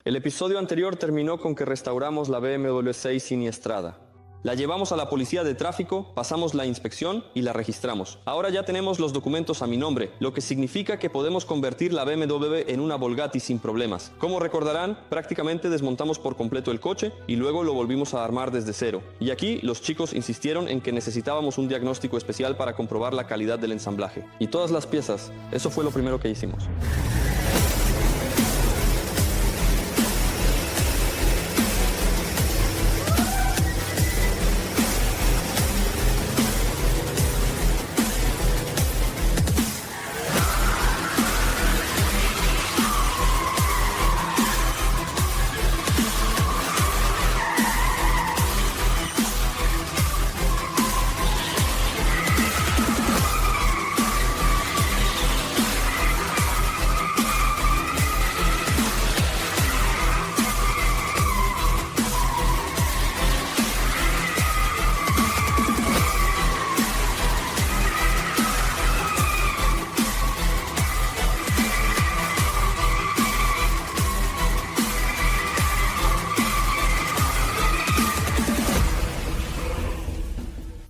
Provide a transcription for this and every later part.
El episodio anterior terminó con que restauramos la BMW 6 siniestrada. La llevamos a la policía de tráfico, pasamos la inspección y la registramos. Ahora ya tenemos los documentos a mi nombre, lo que significa que podemos convertir la BMW en una Volgatti sin problemas. Como recordarán, prácticamente desmontamos por completo el coche y luego lo volvimos a armar desde cero. Y aquí los chicos insistieron en que necesitábamos un diagnóstico especial para comprobar la calidad del ensamblaje. Y todas las piezas, eso fue lo primero que hicimos.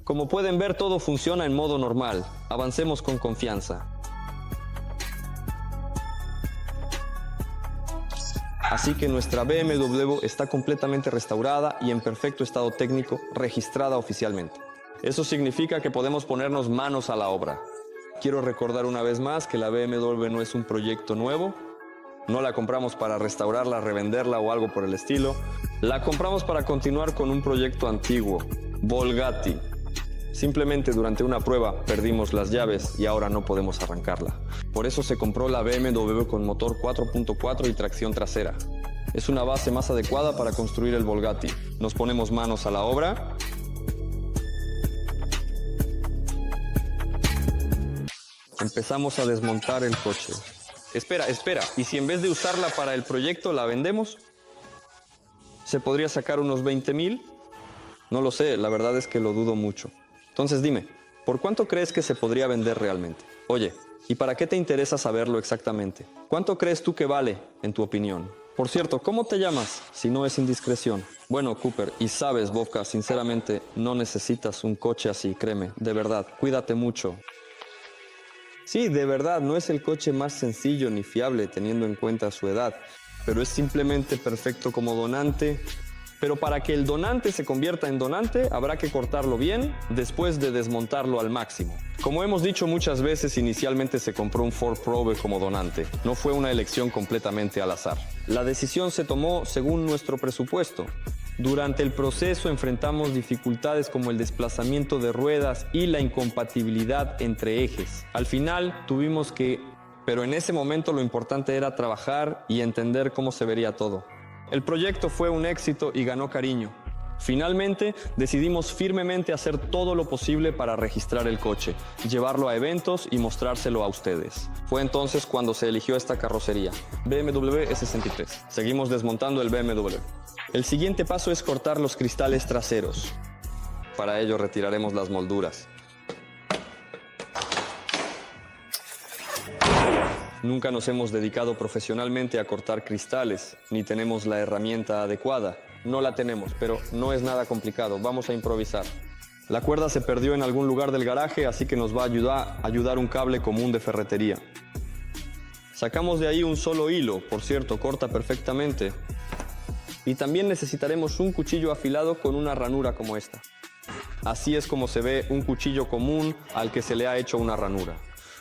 Como pueden ver, todo funciona en modo normal. Avancemos con confianza. Así que nuestra BMW está completamente restaurada y en perfecto estado técnico, registrada oficialmente. Eso significa que podemos ponernos manos a la obra. Quiero recordar una vez más que la BMW no es un proyecto nuevo. No la compramos para restaurarla, revenderla o algo por el estilo. La compramos para continuar con un proyecto antiguo, Volgatti. Simplemente durante una prueba perdimos las llaves y ahora no podemos arrancarla. Por eso se compró la BMW con motor 4.4 y tracción trasera. Es una base más adecuada para construir el Volgatti. Nos ponemos manos a la obra. Empezamos a desmontar el coche. Espera. ¿Y si en vez de usarla para el proyecto la vendemos? ¿Se podría sacar unos 20,000? No lo sé, la verdad es que lo dudo mucho. Entonces dime, ¿por cuánto crees que se podría vender realmente? Oye, ¿y para qué te interesa saberlo exactamente? ¿Cuánto crees tú que vale, en tu opinión? Por cierto, ¿cómo te llamas, si no es indiscreción? Bueno, Cooper, y sabes, Vovka, sinceramente, no necesitas un coche así, créeme, de verdad, cuídate mucho. Sí, de verdad, no es el coche más sencillo ni fiable teniendo en cuenta su edad, pero es simplemente perfecto como donante. Pero para que el donante se convierta en donante, habrá que cortarlo bien después de desmontarlo al máximo. Como hemos dicho muchas veces, inicialmente se compró un Ford Probe como donante. No fue una elección completamente al azar. La decisión se tomó según nuestro presupuesto. Durante el proceso enfrentamos dificultades como el desplazamiento de ruedas y la incompatibilidad entre ejes. Al final tuvimos que... Pero en ese momento lo importante era trabajar y entender cómo se vería todo. El proyecto fue un éxito y ganó cariño. Finalmente, decidimos firmemente hacer todo lo posible para registrar el coche, llevarlo a eventos y mostrárselo a ustedes. Fue entonces cuando se eligió esta carrocería, BMW E63. Seguimos desmontando el BMW. El siguiente paso es cortar los cristales traseros. Para ello retiraremos las molduras. Nunca nos hemos dedicado profesionalmente a cortar cristales, ni tenemos la herramienta adecuada. No la tenemos, pero no es nada complicado, vamos a improvisar. La cuerda se perdió en algún lugar del garaje, así que nos va a ayudar un cable común de ferretería. Sacamos de ahí un solo hilo, por cierto, corta perfectamente. Y también necesitaremos un cuchillo afilado con una ranura como esta. Así es como se ve un cuchillo común al que se le ha hecho una ranura.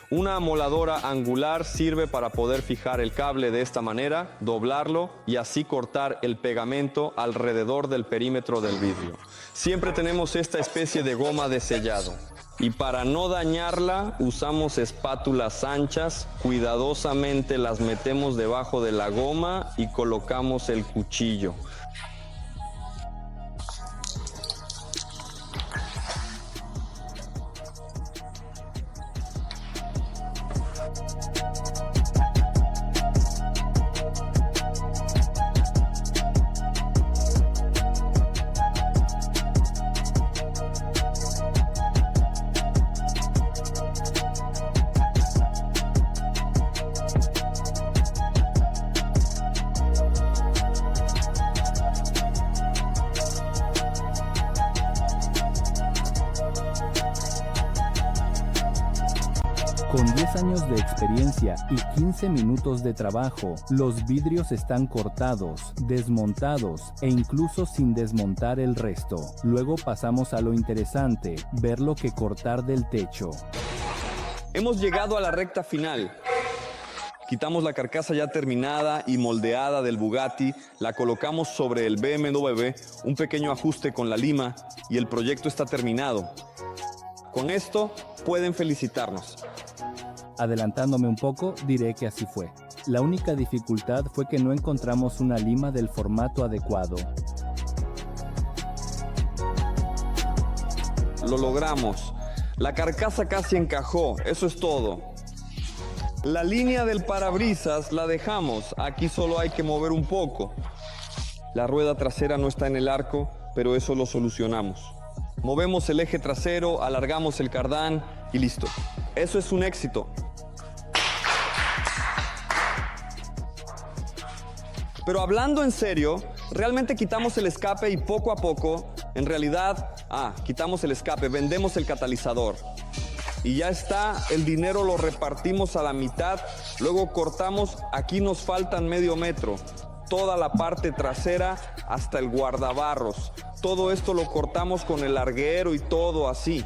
Una amoladora angular sirve para poder fijar el cable de esta manera, doblarlo y así cortar el pegamento alrededor del perímetro del vidrio. Siempre tenemos esta especie de goma de sellado. Y para no dañarla, usamos espátulas anchas, cuidadosamente las metemos debajo de la goma y colocamos el cuchillo. Con 10 años de experiencia y 15 minutos de trabajo, los vidrios están cortados, desmontados e incluso sin desmontar el resto. Luego pasamos a lo interesante, ver lo que cortar del techo. Hemos llegado a la recta final. Quitamos la carcasa ya terminada y moldeada del Bugatti, la colocamos sobre el BMW, un pequeño ajuste con la lima y el proyecto está terminado. Con esto pueden felicitarnos. Adelantándome un poco, diré que así fue. La única dificultad fue que no encontramos una lima del formato adecuado. Lo logramos. La carcasa casi encajó, eso es todo. La línea del parabrisas la dejamos, aquí solo hay que mover un poco. La rueda trasera no está en el arco, pero eso lo solucionamos. Movemos el eje trasero, alargamos el cardán y listo. Eso es un éxito. Pero hablando en serio, realmente quitamos el escape y poco a poco, en realidad, quitamos el escape, vendemos el catalizador. Y ya está, el dinero lo repartimos a la mitad, luego cortamos, aquí nos faltan medio metro, toda la parte trasera hasta el guardabarros. Todo esto lo cortamos con el larguero y todo así.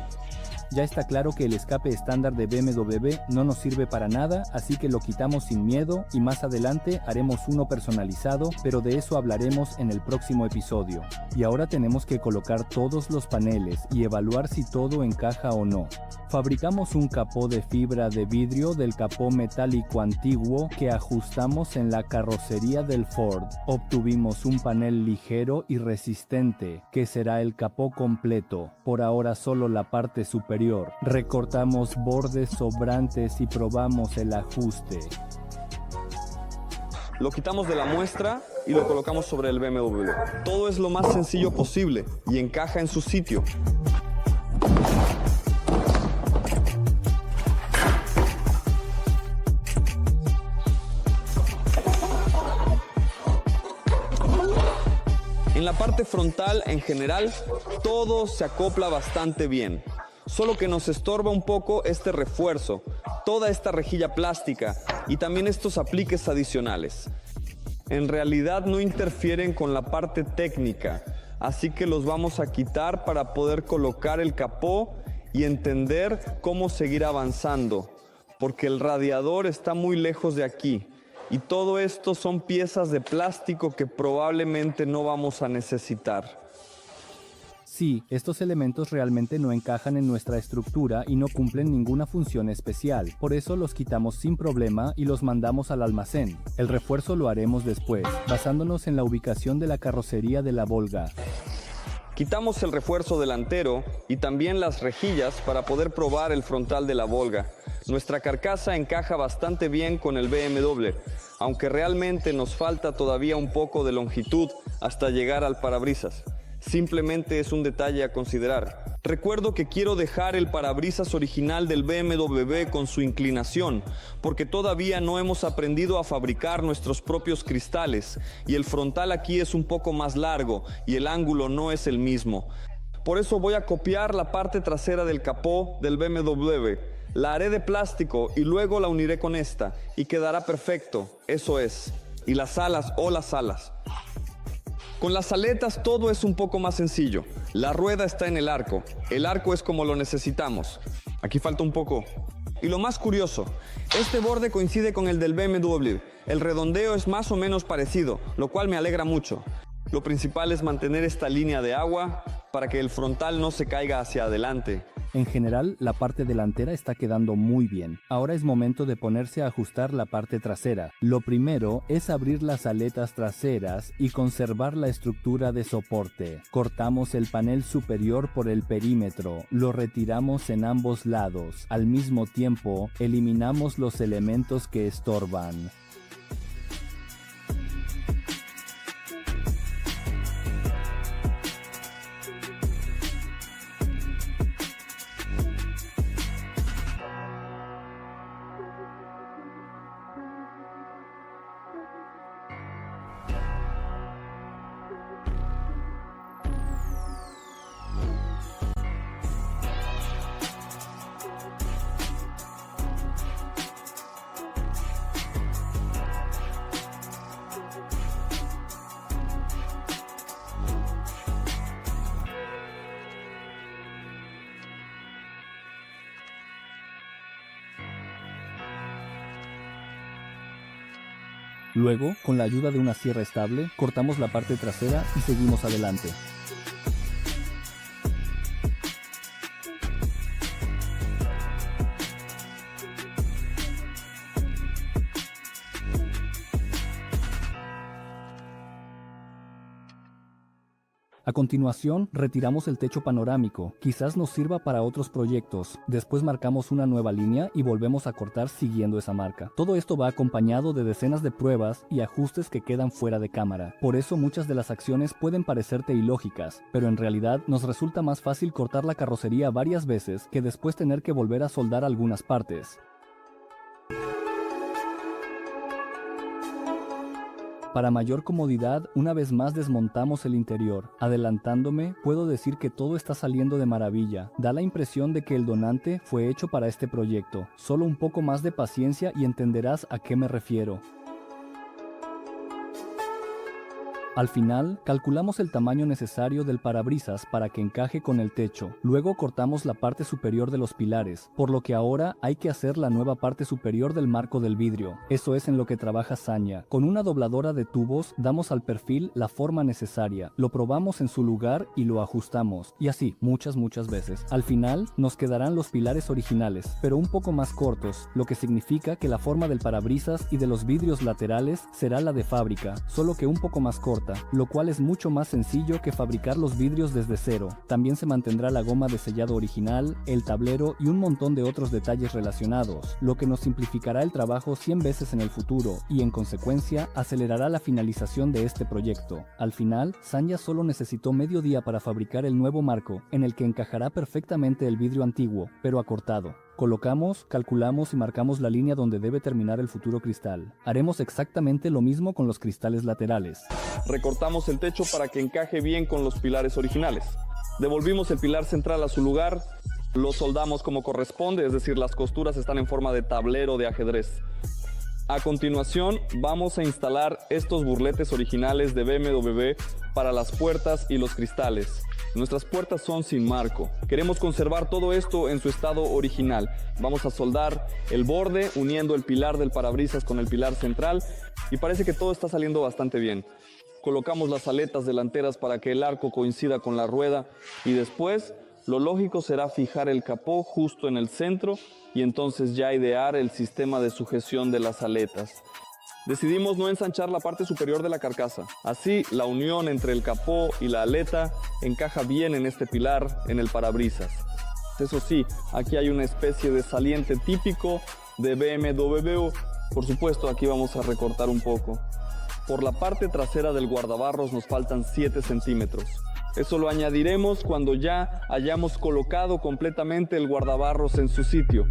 Ya está claro que el escape estándar de BMW no nos sirve para nada, así que lo quitamos sin miedo y más adelante haremos uno personalizado, pero de eso hablaremos en el próximo episodio. Y ahora tenemos que colocar todos los paneles y evaluar si todo encaja o no. Fabricamos un capó de fibra de vidrio del capó metálico antiguo que ajustamos en la carrocería del Ford. Obtuvimos un panel ligero y resistente, que será el capó completo, por ahora solo la parte superior. Recortamos bordes sobrantes y probamos el ajuste. Lo quitamos de la muestra y lo colocamos sobre el BMW. Todo es lo más sencillo posible y encaja en su sitio. En la parte frontal, en general, todo se acopla bastante bien. Solo que nos estorba un poco este refuerzo, toda esta rejilla plástica y también estos apliques adicionales. En realidad no interfieren con la parte técnica, así que los vamos a quitar para poder colocar el capó y entender cómo seguir avanzando, porque el radiador está muy lejos de aquí. Y todo esto son piezas de plástico que probablemente no vamos a necesitar. Sí, estos elementos realmente no encajan en nuestra estructura y no cumplen ninguna función especial. Por eso los quitamos sin problema y los mandamos al almacén. El refuerzo lo haremos después, basándonos en la ubicación de la carrocería de la Volga. Quitamos el refuerzo delantero y también las rejillas para poder probar el frontal de la Volga. Nuestra carcasa encaja bastante bien con el BMW, aunque realmente nos falta todavía un poco de longitud hasta llegar al parabrisas. Simplemente es un detalle a considerar. Recuerdo que quiero dejar el parabrisas original del BMW con su inclinación, porque todavía no hemos aprendido a fabricar nuestros propios cristales, y el frontal aquí es un poco más largo y el ángulo no es el mismo. Por eso voy a copiar la parte trasera del capó del BMW. La haré de plástico y luego la uniré con esta y quedará perfecto, eso es. Y las alas las alas. Con las aletas todo es un poco más sencillo. La rueda está en el arco es como lo necesitamos. Aquí falta un poco. Y lo más curioso, este borde coincide con el del BMW. El redondeo es más o menos parecido, lo cual me alegra mucho. Lo principal es mantener esta línea de agua para que el frontal no se caiga hacia adelante. En general, la parte delantera está quedando muy bien. Ahora es momento de ponerse a ajustar la parte trasera. Lo primero es abrir las aletas traseras y conservar la estructura de soporte. Cortamos el panel superior por el perímetro, lo retiramos en ambos lados. Al mismo tiempo, eliminamos los elementos que estorban. Luego, con la ayuda de una sierra estable, cortamos la parte trasera y seguimos adelante. A continuación, retiramos el techo panorámico, quizás nos sirva para otros proyectos. Después marcamos una nueva línea y volvemos a cortar siguiendo esa marca. Todo esto va acompañado de decenas de pruebas y ajustes que quedan fuera de cámara. Por eso muchas de las acciones pueden parecerte ilógicas, pero en realidad nos resulta más fácil cortar la carrocería varias veces que después tener que volver a soldar algunas partes. Para mayor comodidad, una vez más desmontamos el interior. Adelantándome, puedo decir que todo está saliendo de maravilla. Da la impresión de que el donante fue hecho para este proyecto. Solo un poco más de paciencia y entenderás a qué me refiero. Al final, calculamos el tamaño necesario del parabrisas para que encaje con el techo. Luego cortamos la parte superior de los pilares, por lo que ahora hay que hacer la nueva parte superior del marco del vidrio. Eso es en lo que trabaja Sanja. Con una dobladora de tubos damos al perfil la forma necesaria, lo probamos en su lugar y lo ajustamos. Y así, muchas veces. Al final, nos quedarán los pilares originales, pero un poco más cortos, lo que significa que la forma del parabrisas y de los vidrios laterales será la de fábrica, solo que un poco más corta, lo cual es mucho más sencillo que fabricar los vidrios desde cero. También se mantendrá la goma de sellado original, el tablero y un montón de otros detalles relacionados, lo que nos simplificará el trabajo 100 veces en el futuro y en consecuencia acelerará la finalización de este proyecto. Al final, Sanja solo necesitó medio día para fabricar el nuevo marco, en el que encajará perfectamente el vidrio antiguo, pero acortado. Colocamos, calculamos y marcamos la línea donde debe terminar el futuro cristal. Haremos exactamente lo mismo con los cristales laterales. Recortamos el techo para que encaje bien con los pilares originales. Devolvimos el pilar central a su lugar, lo soldamos como corresponde, es decir, las costuras están en forma de tablero de ajedrez. A continuación, vamos a instalar estos burletes originales de BMW para las puertas y los cristales. Nuestras puertas son sin marco. Queremos conservar todo esto en su estado original. Vamos a soldar el borde uniendo el pilar del parabrisas con el pilar central y parece que todo está saliendo bastante bien. Colocamos las aletas delanteras para que el arco coincida con la rueda y después lo lógico será fijar el capó justo en el centro y entonces ya idear el sistema de sujeción de las aletas. Decidimos no ensanchar la parte superior de la carcasa. Así, la unión entre el capó y la aleta encaja bien en este pilar, en el parabrisas. Eso sí, aquí hay una especie de saliente típico de BMW. Por supuesto, aquí vamos a recortar un poco. Por la parte trasera del guardabarros nos faltan 7 centímetros. Eso lo añadiremos cuando ya hayamos colocado completamente el guardabarros en su sitio.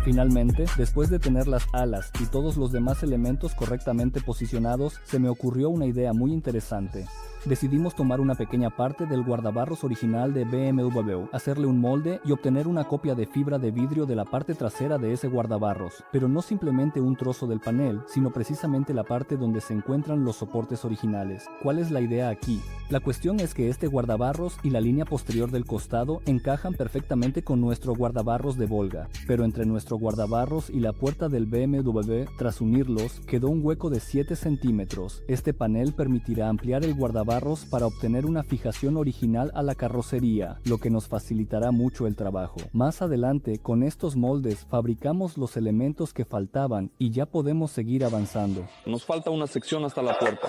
Finalmente, después de tener las alas y todos los demás elementos correctamente posicionados, se me ocurrió una idea muy interesante. Decidimos tomar una pequeña parte del guardabarros original de BMW, hacerle un molde y obtener una copia de fibra de vidrio de la parte trasera de ese guardabarros, pero no simplemente un trozo del panel, sino precisamente la parte donde se encuentran los soportes originales. ¿Cuál es la idea aquí? La cuestión es que este guardabarros y la línea posterior del costado encajan perfectamente con nuestro guardabarros de Volga, pero entre nuestro guardabarros y la puerta del BMW, tras unirlos, quedó un hueco de 7 centímetros. Este panel permitirá ampliar el guardabarros para obtener una fijación original a la carrocería, lo que nos facilitará mucho el trabajo. Más adelante, con estos moldes, fabricamos los elementos que faltaban y ya podemos seguir avanzando. Nos falta una sección hasta la puerta.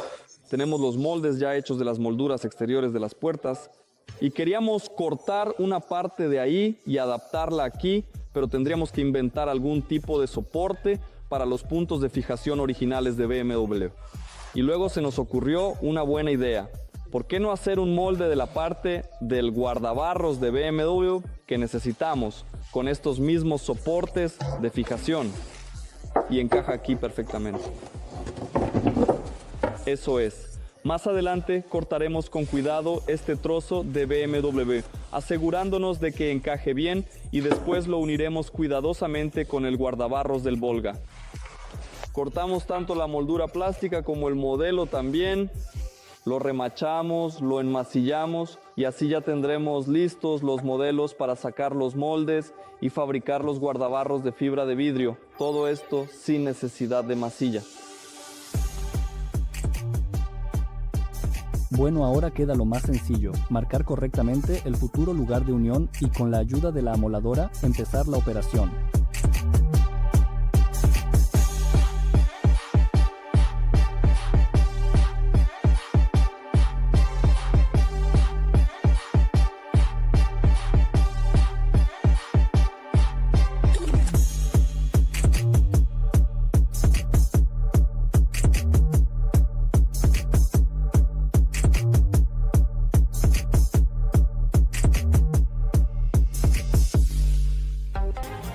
Tenemos los moldes ya hechos de las molduras exteriores de las puertas y queríamos cortar una parte de ahí y adaptarla aquí, pero tendríamos que inventar algún tipo de soporte para los puntos de fijación originales de BMW. Y luego se nos ocurrió una buena idea. ¿Por qué no hacer un molde de la parte del guardabarros de BMW que necesitamos con estos mismos soportes de fijación? Y encaja aquí perfectamente. Eso es. Más adelante cortaremos con cuidado este trozo de BMW, asegurándonos de que encaje bien y después lo uniremos cuidadosamente con el guardabarros del Volga. Cortamos tanto la moldura plástica como el modelo también. Lo remachamos, lo enmasillamos y así ya tendremos listos los modelos para sacar los moldes y fabricar los guardabarros de fibra de vidrio. Todo esto sin necesidad de masilla. Bueno, ahora queda lo más sencillo, marcar correctamente el futuro lugar de unión y con la ayuda de la amoladora empezar la operación.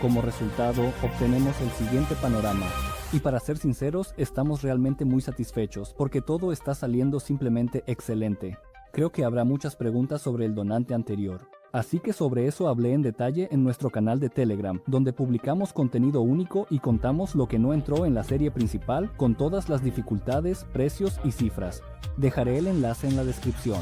Como resultado, obtenemos el siguiente panorama. Y para ser sinceros, estamos realmente muy satisfechos, porque todo está saliendo simplemente excelente. Creo que habrá muchas preguntas sobre el donante anterior. Así que sobre eso hablé en detalle en nuestro canal de Telegram, donde publicamos contenido único y contamos lo que no entró en la serie principal, con todas las dificultades, precios y cifras. Dejaré el enlace en la descripción.